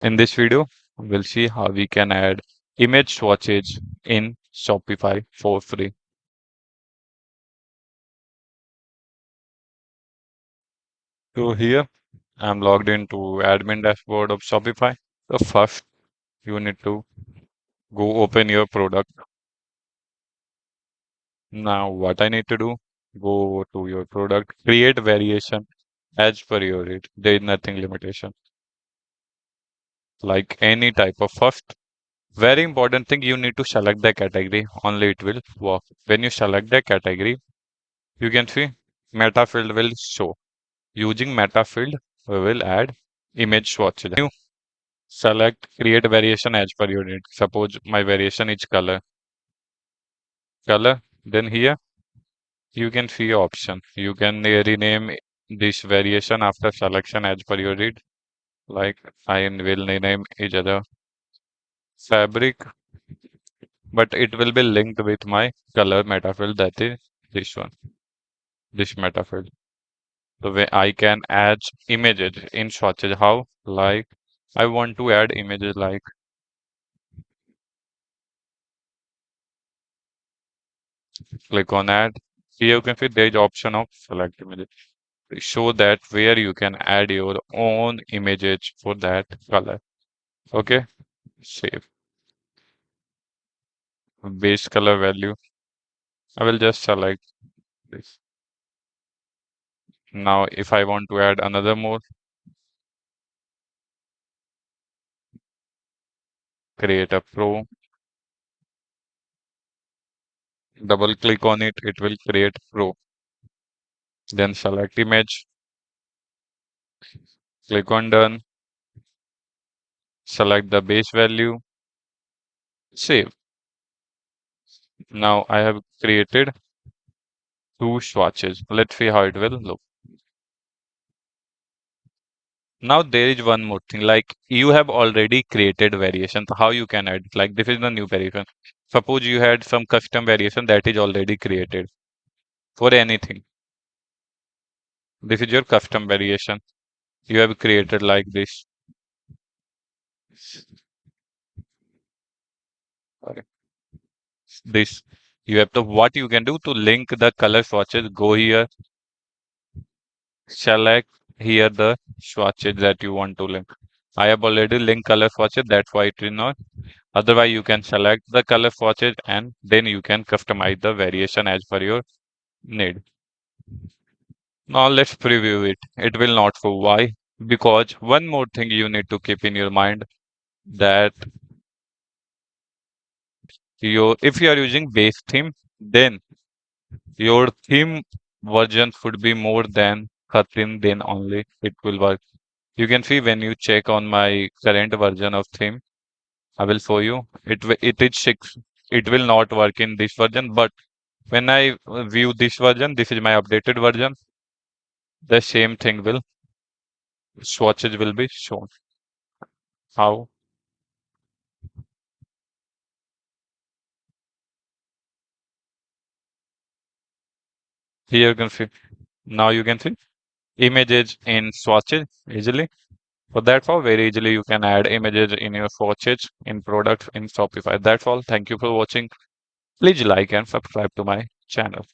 In this video, we'll see how we can add image swatches in Shopify for free. So here I'm logged into admin dashboard of Shopify. So first you need to go open your product. Now what I need to do, go to your product, create variation as per your rate. There is nothing limitation. Like any type of first. Very important thing, you need to select the category, only it will work. When you select the category, you can see meta field will show. Using meta field, we will add image swatches. You select create variation as per your need. Suppose my variation is color. Color. Then here you can see option. You can rename this variation after selection as per your need. Like I will rename each other fabric, but it will be linked with my color meta field. That is this one, this meta field. The way I can add images in swatches. How? Like I want to add images like click on add. Here you can see there is option of select images. Show that where you can add your own images for that color. Okay, save base color value. I will just select this. Now if I want to add another more, create a pro, double click on it, it will create pro. Then select image, click on done, select the base value, save. Now I have created two swatches. Let's see how it will look. Now there is one more thing, like you have already created variations. How you can add? Like this is the new variation. Suppose you had some custom variation that is already created for anything. This is your custom variation. You have created like this. Sorry. This. You have to what you can do to link the color swatches. Go here, select here the swatches that you want to link. I have already linked color swatches. That's why it is not. Otherwise, you can select the color swatches and then you can customize the variation as per your need. Now let's preview it. It will not go. Why? Because one more thing you need to keep in your mind that your if you are using base theme, then your theme version should be more than 13, then only it will work. You can see when you check on my current version of theme, I will show you. It is 6. It will not work in this version, but when I view this version, this is my updated version. The same thing will swatches will be shown. How? Here you can see. Now you can see images in swatches easily. So that's all. Very easily you can add images in your swatches in products in Shopify. That's all. Thank you for watching. Please like and subscribe to my channel.